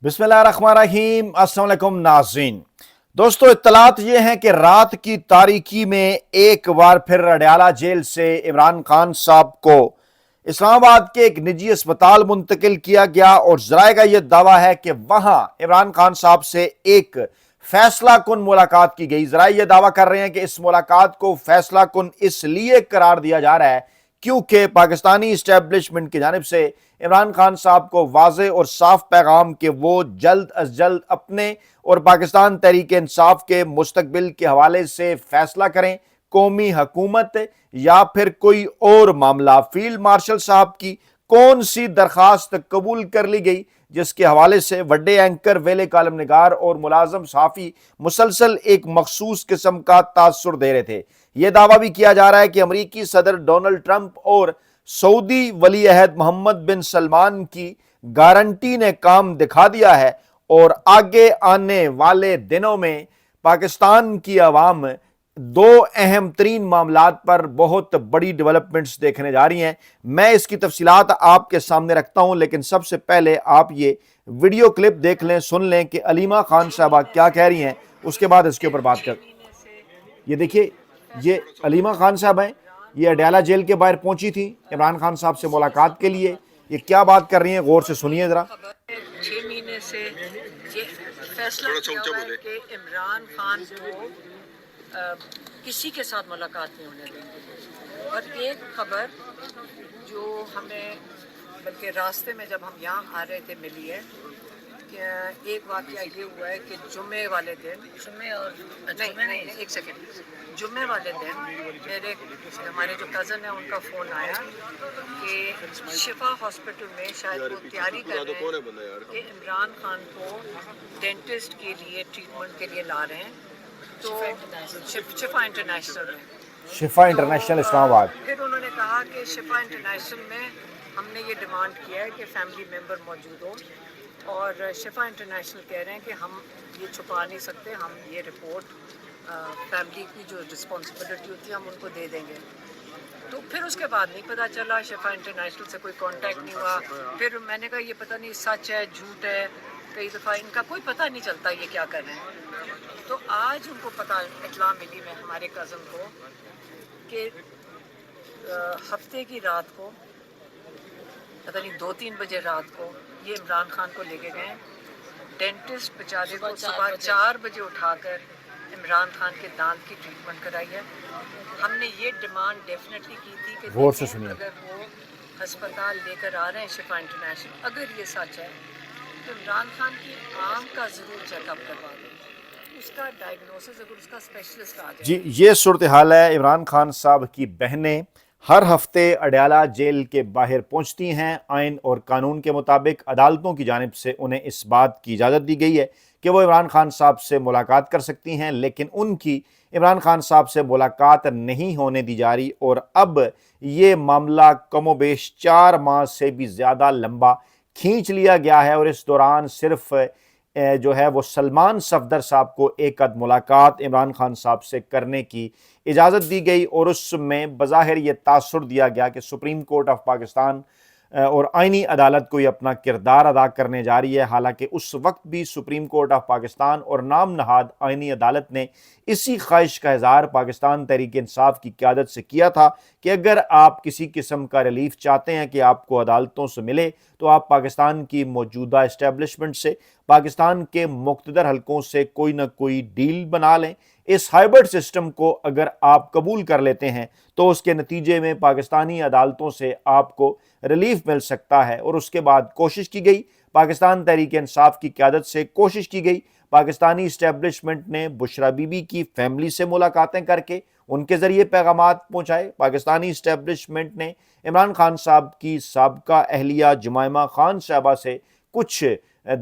بسم اللہ الرحمن الرحیم۔ السلام علیکم ناظرین۔ دوستو، اطلاعات یہ ہیں کہ رات کی تاریکی میں ایک بار پھر اڈیالہ جیل سے عمران خان صاحب کو اسلام آباد کے ایک نجی اسپتال منتقل کیا گیا اور ذرائع کا یہ دعویٰ ہے کہ وہاں عمران خان صاحب سے ایک فیصلہ کن ملاقات کی گئی۔ ذرائع یہ دعویٰ کر رہے ہیں کہ اس ملاقات کو فیصلہ کن اس لیے قرار دیا جا رہا ہے کیونکہ پاکستانی اسٹیبلشمنٹ کی جانب سے عمران خان صاحب کو واضح اور صاف پیغام کہ وہ جلد از جلد اپنے اور پاکستان تحریک انصاف کے مستقبل کے حوالے سے فیصلہ کریں، قومی حکومت یا پھر کوئی اور معاملہ۔ فیلڈ مارشل صاحب کی کون سی درخواست قبول کر لی گئی جس کے حوالے سے وڈے اینکر، ویلے کالم نگار اور ملازم صحافی مسلسل ایک مخصوص قسم کا تاثر دے رہے تھے۔ یہ دعویٰ بھی کیا جا رہا ہے کہ امریکی صدر ڈونلڈ ٹرمپ اور سعودی ولی عہد محمد بن سلمان کی گارنٹی نے کام دکھا دیا ہے اور آگے آنے والے دنوں میں پاکستان کی عوام دو اہم ترین معاملات پر بہت بڑی ڈیولپمنٹس دیکھنے جا رہی ہیں۔ میں اس کی تفصیلات آپ کے سامنے رکھتا ہوں، لیکن سب سے پہلے آپ یہ ویڈیو کلپ دیکھ لیں، سن لیں کہ علیمہ خان صاحبہ کیا کہہ رہی ہیں، اس کے بعد اس کے اوپر بات کر۔ یہ دیکھیے، یہ علیمہ خان صاحب ہیں، یہ اڈیالہ جیل کے باہر پہنچی تھی عمران خان صاحب سے ملاقات کے لیے۔ یہ کیا بات کر رہی ہیں، غور سے سنیے ذرا۔ 6 مہینے سے یہ فیصلہ کیا ہوا ہے کہ عمران خان کو کسی کے ساتھ ملاقات نہیں ہونے دیں گے۔ اور ایک خبر جو ہمیں بلکہ راستے میں جب ہم یہاں آ رہے تھے ملی ہے کہ ایک واقعہ یہ ہوا ہے کہ جمعے والے دن ایک سیکنڈ جمعے والے دن ہمارے جو کزن ہیں ان کا فون آیا کہ شفا ہاسپٹل میں شاید وہ تیاری کر رہے ہیں کہ عمران خان کو ڈینٹسٹ کے لیے ٹریٹمنٹ کے لیے لا رہے ہیں، تو شفا انٹرنیشنل میں شفا انٹرنیشنل اسلام آباد۔ پھر انہوں نے کہا کہ شفا انٹرنیشنل میں ہم نے یہ ڈیمانڈ کیا ہے کہ فیملی ممبر موجود ہو، اور شفا انٹرنیشنل کہہ رہے ہیں کہ ہم یہ چھپا نہیں سکتے، ہم یہ رپورٹ فیملی کی جو رسپانسبلٹی ہوتی ہے ہم ان کو دے دیں گے۔ تو پھر اس کے بعد نہیں پتہ چلا، شفا انٹرنیشنل سے کوئی کانٹیکٹ نہیں ہوا۔ پھر میں نے کہا یہ پتہ نہیں سچ ہے جھوٹ ہے، کئی دفعہ ان کا کوئی پتہ نہیں چلتا یہ کیا کر رہے ہیں۔ تو آج ان کو پتہ اطلاع ملی میں ہمارے کزن کو کہ ہفتے کی رات کو پتہ نہیں 2-3 بجے رات کو یہ عمران خان کو لے کے گئے ڈینٹسٹ بیچارے کو صبح 4 بجے اٹھا کر عمران خان کے دانت کی ٹریٹمنٹ کرائی ہے۔ ہم نے یہ ڈیمانڈ ڈیفینیٹلی کی تھی کہ غور سے سنیے۔ اگر وہ ہسپتال لے کر آ رہے ہیں شفا انٹرنیشنل، اگر یہ سچ ہے تو عمران خان کی آنکھ کا ضرور چیک اپ کروا دیں، اس کا ڈائگنوسس اگر اس کا اسپیشلسٹ آ جائے۔ جی، یہ صورتحال ہے۔ عمران خان صاحب کی بہنیں ہر ہفتے اڈیالہ جیل کے باہر پہنچتی ہیں۔ آئین اور قانون کے مطابق عدالتوں کی جانب سے انہیں اس بات کی اجازت دی گئی ہے کہ وہ عمران خان صاحب سے ملاقات کر سکتی ہیں، لیکن ان کی عمران خان صاحب سے ملاقات نہیں ہونے دی جا رہی، اور اب یہ معاملہ کم و بیش 4 ماہ سے بھی زیادہ لمبا کھینچ لیا گیا ہے، اور اس دوران صرف جو ہے وہ سلمان صفدر صاحب کو ایک آدھ ملاقات عمران خان صاحب سے کرنے کی اجازت دی گئی، اور اس میں بظاہر یہ تاثر دیا گیا کہ سپریم کورٹ آف پاکستان اور آئینی عدالت کو یہ اپنا کردار ادا کرنے جا رہی ہے۔ حالانکہ اس وقت بھی سپریم کورٹ آف پاکستان اور نام نہاد آئینی عدالت نے اسی خواہش کا اظہار پاکستان تحریک انصاف کی قیادت سے کیا تھا کہ اگر آپ کسی قسم کا ریلیف چاہتے ہیں کہ آپ کو عدالتوں سے ملے تو آپ پاکستان کی موجودہ اسٹیبلشمنٹ سے، پاکستان کے مقتدر حلقوں سے کوئی نہ کوئی ڈیل بنا لیں۔ اس ہائبرڈ سسٹم کو اگر آپ قبول کر لیتے ہیں تو اس کے نتیجے میں پاکستانی عدالتوں سے آپ کو ریلیف مل سکتا ہے، اور اس کے بعد کوشش کی گئی، پاکستان تحریک انصاف کی قیادت سے کوشش کی گئی، پاکستانی اسٹیبلشمنٹ نے بشرا بی بی کی فیملی سے ملاقاتیں کر کے ان کے ذریعے پیغامات پہنچائے، پاکستانی اسٹیبلشمنٹ نے عمران خان صاحب کی سابقہ اہلیہ جمائمہ خان صاحبہ سے کچھ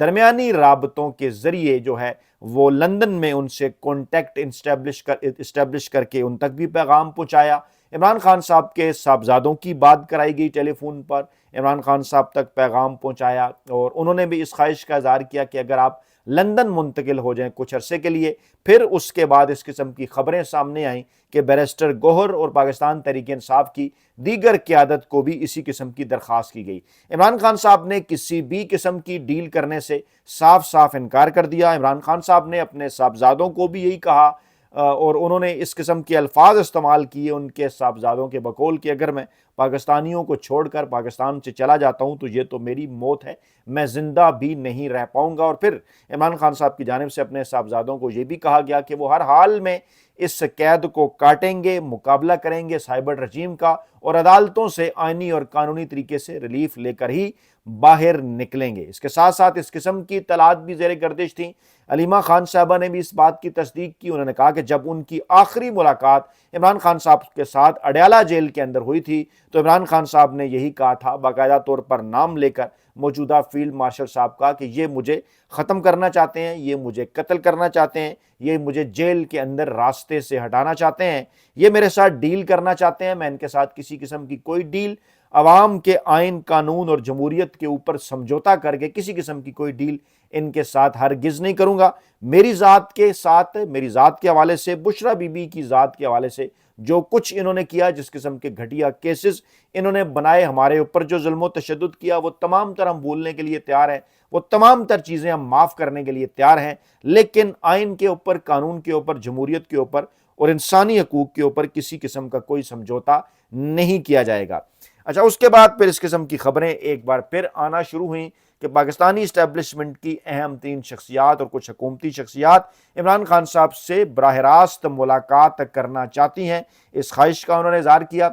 درمیانی رابطوں کے ذریعے جو ہے وہ لندن میں ان سے کانٹیکٹ اسٹیبلش کر کے ان تک بھی پیغام پہنچایا۔ عمران خان صاحب کے صاحبزادوں کی بات کرائی گئی ٹیلی فون پر، عمران خان صاحب تک پیغام پہنچایا اور انہوں نے بھی اس خواہش کا اظہار کیا کہ اگر آپ لندن منتقل ہو جائیں کچھ عرصے کے لیے۔ پھر اس کے بعد اس قسم کی خبریں سامنے آئیں کہ بیرسٹر گوہر اور پاکستان تحریک انصاف کی دیگر قیادت کو بھی اسی قسم کی درخواست کی گئی۔ عمران خان صاحب نے کسی بھی قسم کی ڈیل کرنے سے صاف صاف انکار کر دیا۔ عمران خان صاحب نے اپنے صاحبزادوں کو بھی یہی کہا اور انہوں نے اس قسم کے الفاظ استعمال کیے ان کے صاحبزادوں کے بقول کہ اگر میں پاکستانیوں کو چھوڑ کر پاکستان سے چلا جاتا ہوں تو یہ تو میری موت ہے، میں زندہ بھی نہیں رہ پاؤں گا۔ اور پھر عمران خان صاحب کی جانب سے اپنے صاحبزادوں کو یہ بھی کہا گیا کہ وہ ہر حال میں اس قید کو کاٹیں گے، مقابلہ کریں گے سائبر رجیم کا، اور عدالتوں سے آئینی اور قانونی طریقے سے ریلیف لے کر ہی باہر نکلیں گے۔ اس کے ساتھ ساتھ اس قسم کی اطلاعات بھی زیر گردش تھیں۔ علیمہ خان صاحبہ نے بھی اس بات کی تصدیق کی۔ انہوں نے کہا کہ جب ان کی آخری ملاقات عمران خان صاحب کے ساتھ اڈیالہ جیل کے اندر ہوئی تھی تو عمران خان صاحب نے یہی کہا تھا، باقاعدہ طور پر نام لے کر موجودہ فیلڈ مارشل صاحب کا، کہ یہ مجھے ختم کرنا چاہتے ہیں، یہ مجھے قتل کرنا چاہتے ہیں، یہ مجھے جیل کے اندر راستے سے ہٹانا چاہتے ہیں، یہ میرے ساتھ ڈیل کرنا چاہتے ہیں، میں ان کے ساتھ کسی قسم کی کوئی ڈیل، عوام کے آئین قانون اور جمہوریت کے اوپر سمجھوتا کر کے کسی قسم کی کوئی ڈیل ان کے ساتھ ہرگز نہیں کروں گا۔ میری ذات کے ساتھ، میری ذات کے حوالے سے، بشرا بی بی کی ذات کے حوالے سے جو کچھ انہوں نے کیا، جس قسم کے گھٹیا کیسز انہوں نے بنائے، ہمارے اوپر جو ظلم و تشدد کیا، وہ تمام تر ہم بھولنے کے لیے تیار ہیں، وہ تمام تر چیزیں ہم معاف کرنے کے لیے تیار ہیں، لیکن آئین کے اوپر، قانون کے اوپر، جمہوریت کے اوپر اور انسانی حقوق کے اوپر کسی قسم کا کوئی سمجھوتا نہیں کیا جائے گا۔ اچھا، اس کے بعد پھر اس قسم کی خبریں ایک بار پھر آنا شروع ہوئیں کہ پاکستانی اسٹیبلشمنٹ کی اہم ترین شخصیات اور کچھ حکومتی شخصیات عمران خان صاحب سے براہ راست ملاقات کرنا چاہتی ہیں۔ اس خواہش کا انہوں نے اظہار کیا۔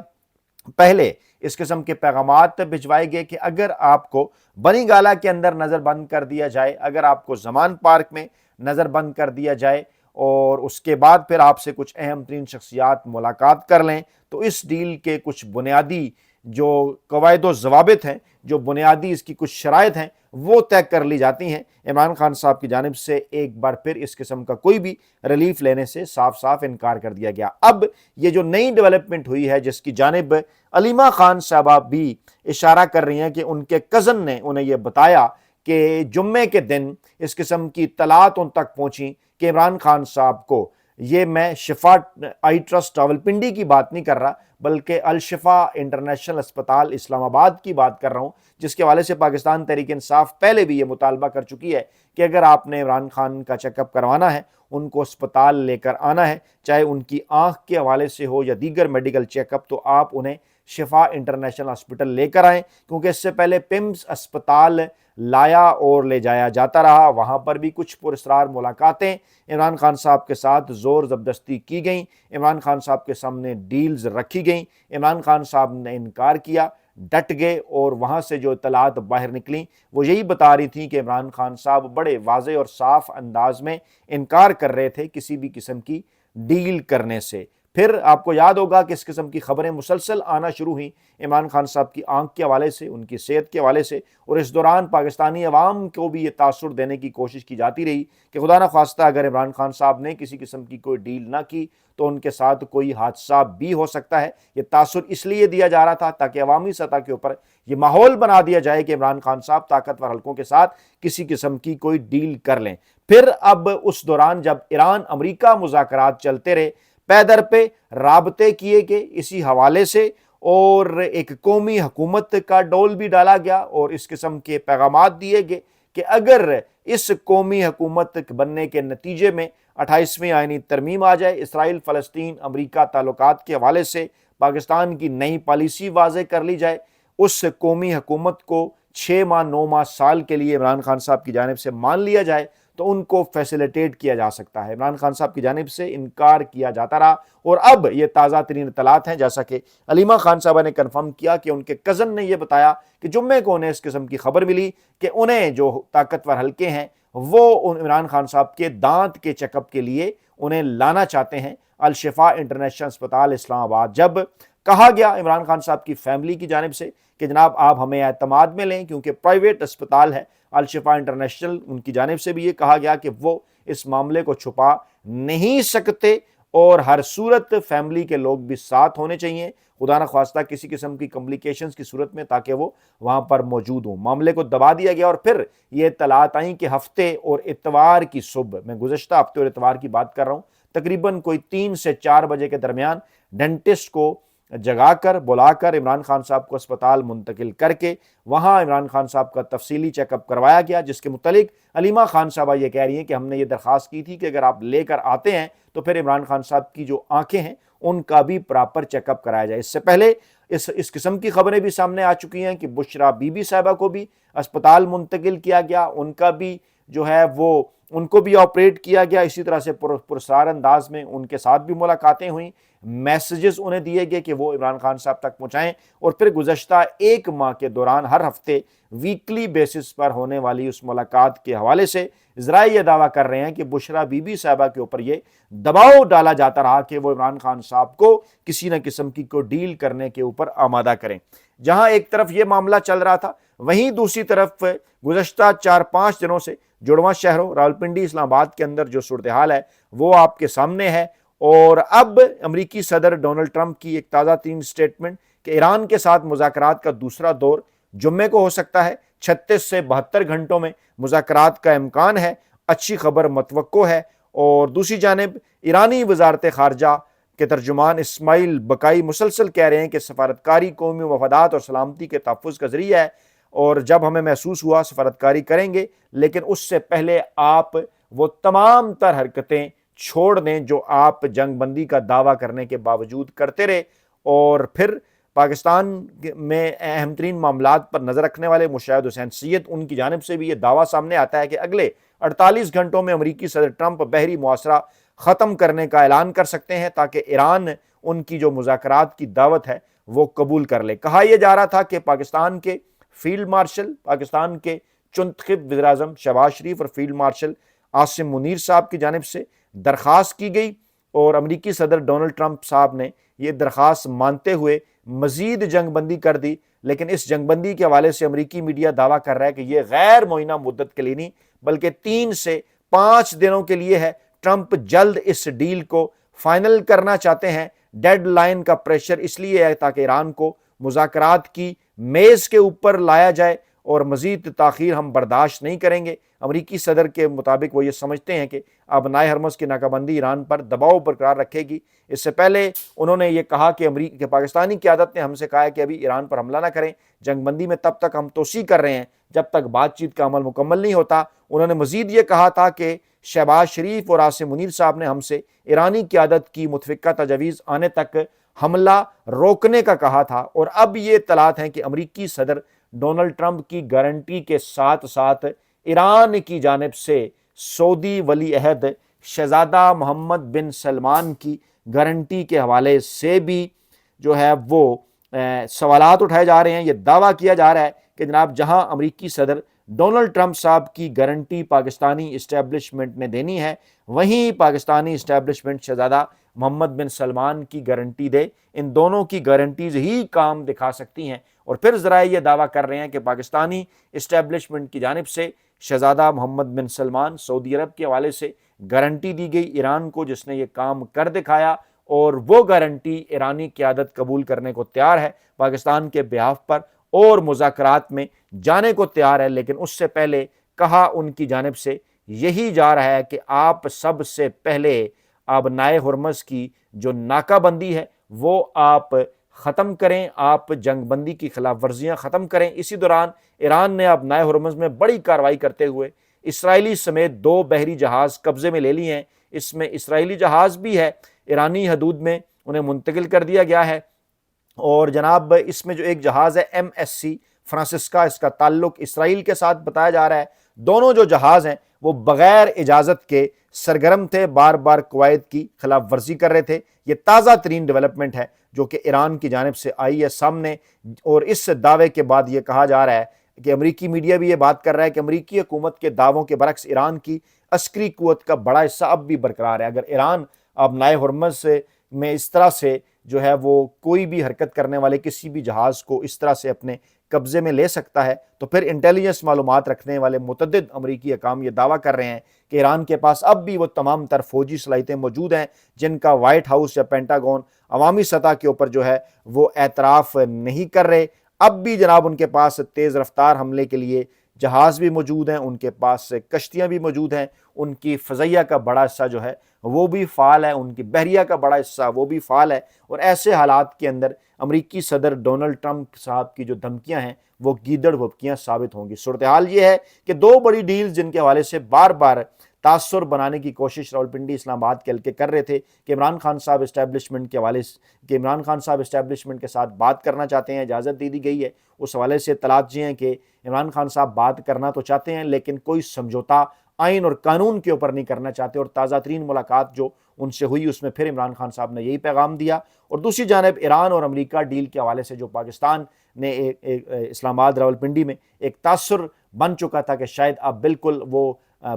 پہلے اس قسم کے پیغامات بھجوائے گئے کہ اگر آپ کو بنی گالہ کے اندر نظر بند کر دیا جائے، اگر آپ کو زمان پارک میں نظر بند کر دیا جائے اور اس کے بعد پھر آپ سے کچھ اہم ترین شخصیات ملاقات کر لیں تو اس ڈیل کے کچھ بنیادی جو قواعد و ضوابط ہیں، جو بنیادی اس کی کچھ شرائط ہیں، وہ طے کر لی جاتی ہیں۔ عمران خان صاحب کی جانب سے ایک بار پھر اس قسم کا کوئی بھی ریلیف لینے سے صاف صاف انکار کر دیا گیا۔ اب یہ جو نئی ڈیولپمنٹ ہوئی ہے، جس کی جانب علیمہ خان صاحبہ بھی اشارہ کر رہی ہیں کہ ان کے کزن نے انہیں یہ بتایا کہ جمعے کے دن اس قسم کی اطلاعات ان تک پہنچیں کہ عمران خان صاحب کو، یہ میں شفا آئی ٹرسٹ راولپنڈی کی بات نہیں کر رہا بلکہ الشفا انٹرنیشنل اسپتال اسلام آباد کی بات کر رہا ہوں، جس کے حوالے سے پاکستان تحریک انصاف پہلے بھی یہ مطالبہ کر چکی ہے کہ اگر آپ نے عمران خان کا چیک اپ کروانا ہے، ان کو اسپتال لے کر آنا ہے، چاہے ان کی آنکھ کے حوالے سے ہو یا دیگر میڈیکل چیک اپ، تو آپ انہیں شفا انٹرنیشنل ہاسپٹل لے کر آئیں، کیونکہ اس سے پہلے پمز اسپتال لایا اور لے جایا جاتا رہا، وہاں پر بھی کچھ پراسرار ملاقاتیں عمران خان صاحب کے ساتھ زور زبردستی کی گئیں، عمران خان صاحب کے سامنے ڈیلز رکھی گئیں، عمران خان صاحب نے انکار کیا، ڈٹ گئے، اور وہاں سے جو اطلاعات باہر نکلیں وہ یہی بتا رہی تھیں کہ عمران خان صاحب بڑے واضح اور صاف انداز میں انکار کر رہے تھے کسی بھی قسم کی ڈیل کرنے سے۔ پھر آپ کو یاد ہوگا کہ اس قسم کی خبریں مسلسل آنا شروع ہوئیں عمران خان صاحب کی آنکھ کے حوالے سے، ان کی صحت کے حوالے سے، اور اس دوران پاکستانی عوام کو بھی یہ تاثر دینے کی کوشش کی جاتی رہی کہ خدا نخواستہ اگر عمران خان صاحب نے کسی قسم کی کوئی ڈیل نہ کی تو ان کے ساتھ کوئی حادثہ بھی ہو سکتا ہے۔ یہ تاثر اس لیے دیا جا رہا تھا تاکہ عوامی سطح کے اوپر یہ ماحول بنا دیا جائے کہ عمران خان صاحب طاقتور حلقوں کے ساتھ کسی قسم کی کوئی ڈیل کر لیں۔ پھر اب اس دوران جب ایران امریکہ مذاکرات چلتے رہے، پے در پہ رابطے کیے گئے اسی حوالے سے، اور ایک قومی حکومت کا ڈول بھی ڈالا گیا اور اس قسم کے پیغامات دیے گئے کہ اگر اس قومی حکومت بننے کے نتیجے میں 28ویں آئینی ترمیم آ جائے، اسرائیل فلسطین امریکہ تعلقات کے حوالے سے پاکستان کی نئی پالیسی واضح کر لی جائے، اس قومی حکومت کو 6 ماہ 9 ماہ سال کے لیے عمران خان صاحب کی جانب سے مان لیا جائے تو ان کو فیسیلیٹیٹ کیا جا سکتا ہے۔ عمران خان صاحب کی جانب سے انکار کیا جاتا رہا، اور اب یہ تازہ ترین اطلاعات ہیں، جیسا کہ علیمہ خان صاحبہ نے کنفرم کیا کہ ان کے کزن نے یہ بتایا کہ جمعے کو انہیں اس قسم کی خبر ملی کہ انہیں جو طاقتور حلقے ہیں وہ عمران خان صاحب کے دانت کے چیک اپ کے لیے انہیں لانا چاہتے ہیں الشفا انٹرنیشنل اسپتال اسلام آباد۔ جب کہا گیا عمران خان صاحب کی فیملی کی جانب سے کہ جناب آپ ہمیں اعتماد میں لیں کیونکہ پرائیویٹ اسپتال ہے الشفا انٹرنیشنل، ان کی جانب سے بھی یہ کہا گیا کہ وہ اس معاملے کو چھپا نہیں سکتے اور ہر صورت فیملی کے لوگ بھی ساتھ ہونے چاہیے خدا نہ خواستہ کسی قسم کی کمپلیکیشنز کی صورت میں، تاکہ وہ وہاں پر موجود ہوں۔ معاملے کو دبا دیا گیا اور پھر یہ اطلاعات آئیں کہ ہفتے اور اتوار کی صبح، میں گزشتہ ہفتے اور اتوار کی بات کر رہا ہوں، تقریباً کوئی 3 سے 4 بجے کے درمیان ڈینٹسٹ کو جگا کر بلا کر عمران خان صاحب کو اسپتال منتقل کر کے وہاں عمران خان صاحب کا تفصیلی چیک اپ کروایا گیا، جس کے متعلق علیمہ خان صاحبہ یہ کہہ رہی ہیں کہ ہم نے یہ درخواست کی تھی کہ اگر آپ لے کر آتے ہیں تو پھر عمران خان صاحب کی جو آنکھیں ہیں ان کا بھی پراپر چیک اپ کرایا جائے۔ اس سے پہلے اس قسم کی خبریں بھی سامنے آ چکی ہیں کہ بشرا بی بی صاحبہ کو بھی اسپتال منتقل کیا گیا، ان کا بھی جو ہے وہ ان کو بھی آپریٹ کیا گیا، اسی طرح سے پرسرار انداز میں ان کے ساتھ بھی ملاقاتیں ہوئیں، میسیجز انہیں دیے گئے کہ وہ عمران خان صاحب تک پہنچائیں، اور پھر گزشتہ 1 ماہ کے دوران ہر ہفتے ویکلی بیسس پر ہونے والی اس ملاقات کے حوالے سے ذرائع یہ دعویٰ کر رہے ہیں کہ بشرا بی بی صاحبہ کے اوپر یہ دباؤ ڈالا جاتا رہا کہ وہ عمران خان صاحب کو کسی نہ قسم کی کوئی ڈیل کرنے کے اوپر آمادہ کریں۔ جہاں ایک طرف یہ معاملہ چل رہا تھا، وہیں دوسری طرف گزشتہ 4-5 دنوں سے جڑواں شہروں راولپنڈی، اسلام آباد کے اندر جو صورتحال ہے وہ آپ کے سامنے ہے، اور اب امریکی صدر ڈونلڈ ٹرمپ کی ایک تازہ ترین سٹیٹمنٹ کہ ایران کے ساتھ مذاکرات کا دوسرا دور جمعے کو ہو سکتا ہے، 36 سے 72 گھنٹوں میں مذاکرات کا امکان ہے، اچھی خبر متوقع ہے۔ اور دوسری جانب ایرانی وزارت خارجہ کے ترجمان اسماعیل بقائی مسلسل کہہ رہے ہیں کہ سفارتکاری قومی مفادات اور سلامتی کے تحفظ کا ذریعہ ہے، اور جب ہمیں محسوس ہوا سفارتکاری کریں گے، لیکن اس سے پہلے آپ وہ تمام تر حرکتیں چھوڑ دیں جو آپ جنگ بندی کا دعویٰ کرنے کے باوجود کرتے رہے۔ اور پھر پاکستان میں اہم ترین معاملات پر نظر رکھنے والے مشاہد حسین سید، ان کی جانب سے بھی یہ دعویٰ سامنے آتا ہے کہ اگلے 48 گھنٹوں میں امریکی صدر ٹرمپ بحری محاصرہ ختم کرنے کا اعلان کر سکتے ہیں تاکہ ایران ان کی جو مذاکرات کی دعوت ہے وہ قبول کر لے۔ کہا یہ جا رہا تھا کہ پاکستان کے فیلڈ مارشل، پاکستان کے چنتخب وزیر اعظم شہباز شریف اور فیلڈ مارشل عاصم منیر صاحب کی جانب سے درخواست کی گئی، اور امریکی صدر ڈونلڈ ٹرمپ صاحب نے یہ درخواست مانتے ہوئے مزید جنگ بندی کر دی۔ لیکن اس جنگ بندی کے حوالے سے امریکی میڈیا دعویٰ کر رہا ہے کہ یہ غیر معینہ مدت کے لیے نہیں بلکہ 3 سے 5 دنوں کے لیے ہے۔ ٹرمپ جلد اس ڈیل کو فائنل کرنا چاہتے ہیں۔ ڈیڈ لائن کا پریشر اس لیے ہے تاکہ ایران کو مذاکرات کی میز کے اوپر لایا جائے، اور مزید تاخیر ہم برداشت نہیں کریں گے۔ امریکی صدر کے مطابق وہ یہ سمجھتے ہیں کہ ابنائے ہرمز کی ناکہ بندی ایران پر دباؤ برقرار رکھے گی۔ اس سے پہلے انہوں نے یہ کہا کہ پاکستانی قیادت نے ہم سے کہا ہے کہ ابھی ایران پر حملہ نہ کریں، جنگ بندی میں تب تک ہم توسیع کر رہے ہیں جب تک بات چیت کا عمل مکمل نہیں ہوتا۔ انہوں نے مزید یہ کہا تھا کہ شہباز شریف اور عاصم منیر صاحب نے ہم سے ایرانی قیادت کی متفقہ تجاویز آنے تک حملہ روکنے کا کہا تھا، اور اب یہ اطلاعات ہیں کہ امریکی صدر ڈونلڈ ٹرمپ کی گارنٹی کے ساتھ ساتھ ایران کی جانب سے سعودی ولی عہد شہزادہ محمد بن سلمان کی گارنٹی کے حوالے سے بھی جو ہے وہ سوالات اٹھائے جا رہے ہیں۔ یہ دعویٰ کیا جا رہا ہے کہ جناب جہاں امریکی صدر ڈونلڈ ٹرمپ صاحب کی گارنٹی پاکستانی اسٹیبلشمنٹ نے دینی ہے، وہیں پاکستانی اسٹیبلشمنٹ شہزادہ محمد بن سلمان کی گارنٹی دے۔ ان دونوں کی گارنٹیز ہی کام دکھا سکتی ہیں، اور پھر ذرائع یہ دعویٰ کر رہے ہیں کہ پاکستانی اسٹیبلشمنٹ کی جانب سے شہزادہ محمد بن سلمان سعودی عرب کے حوالے سے گارنٹی دی گئی ایران کو، جس نے یہ کام کر دکھایا، اور وہ گارنٹی ایرانی قیادت قبول کرنے کو تیار ہے پاکستان کے بہاف پر، اور مذاکرات میں جانے کو تیار ہے۔ لیکن اس سے پہلے کہا ان کی جانب سے یہی جا رہا ہے کہ آپ سب سے پہلے آبنائے ہرمز کی جو ناکہ بندی ہے وہ آپ ختم کریں، آپ جنگ بندی کی خلاف ورزیاں ختم کریں۔ اسی دوران ایران نے آبنائے ہرمز میں بڑی کارروائی کرتے ہوئے اسرائیلی سمیت 2 بحری جہاز قبضے میں لے لیے ہیں۔ اس میں اسرائیلی جہاز بھی ہے، ایرانی حدود میں انہیں منتقل کر دیا گیا ہے، اور جناب اس میں جو ایک جہاز ہے MSC فرانسسکا، اس کا تعلق اسرائیل کے ساتھ بتایا جا رہا ہے۔ دونوں جو جہاز ہیں وہ بغیر اجازت کے سرگرم تھے، بار بار قواعد کی خلاف ورزی کر رہے تھے۔ یہ تازہ ترین ڈیولپمنٹ ہے جو کہ ایران کی جانب سے آئی ہے سامنے، اور اس دعوے کے بعد یہ کہا جا رہا ہے کہ امریکی میڈیا بھی یہ بات کر رہا ہے کہ امریکی حکومت کے دعووں کے برعکس ایران کی عسکری قوت کا بڑا حصہ اب بھی برقرار ہے۔ اگر ایران آبنائے ہرمز میں اس طرح سے جو ہے وہ کوئی بھی حرکت کرنے والے کسی بھی جہاز کو اس طرح سے اپنے قبضے میں لے سکتا ہے تو پھر انٹیلیجنس معلومات رکھنے والے متعدد امریکی حکام یہ دعویٰ کر رہے ہیں کہ ایران کے پاس اب بھی وہ تمام تر فوجی صلاحیتیں موجود ہیں جن کا وائٹ ہاؤس یا پینٹاگون عوامی سطح کے اوپر جو ہے وہ اعتراف نہیں کر رہے۔ اب بھی جناب ان کے پاس تیز رفتار حملے کے لیے جہاز بھی موجود ہیں، ان کے پاس کشتیاں بھی موجود ہیں، ان کی فضائیہ کا بڑا حصہ جو ہے وہ بھی فعال ہے، ان کی بحریہ کا بڑا حصہ وہ بھی فعال ہے، اور ایسے حالات کے اندر امریکی صدر ڈونلڈ ٹرمپ صاحب کی جو دھمکیاں ہیں وہ گیدڑ بھبکیاں ثابت ہوں گی۔ صورتحال یہ ہے کہ دو بڑی ڈیلز جن کے حوالے سے بار بار تاثر بنانے کی کوشش راولپنڈی اسلام آباد کے حلقے کر رہے تھے کہ عمران خان صاحب اسٹیبلشمنٹ کے حوالے سے کہ عمران خان صاحب اسٹیبلشمنٹ کے ساتھ بات کرنا چاہتے ہیں، اجازت دے دی گئی ہے، اس حوالے سے اطلاعات یہ ہیں کہ عمران خان صاحب بات کرنا تو چاہتے ہیں لیکن کوئی سمجھوتا آئین اور قانون کے اوپر نہیں کرنا چاہتے، اور تازہ ترین ملاقات جو ان سے ہوئی اس میں پھر عمران خان صاحب نے یہی پیغام دیا۔ اور دوسری جانب ایران اور امریکہ ڈیل کے حوالے سے جو پاکستان نے اسلام آباد راولپنڈی میں ایک تاثر بن چکا تھا کہ شاید اب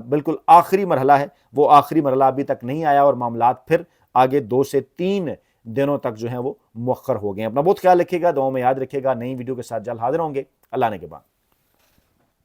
بالکل آخری مرحلہ ہے، وہ آخری مرحلہ ابھی تک نہیں آیا اور معاملات پھر آگے 2 سے 3 دنوں تک جو ہیں وہ مؤخر ہو گئے ہیں۔ اپنا بہت خیال رکھیے گا، دعاؤں میں یاد رکھیے گا۔ نئی ویڈیو کے ساتھ جلد حاضر ہوں گے۔ اللہ نے کے بعد۔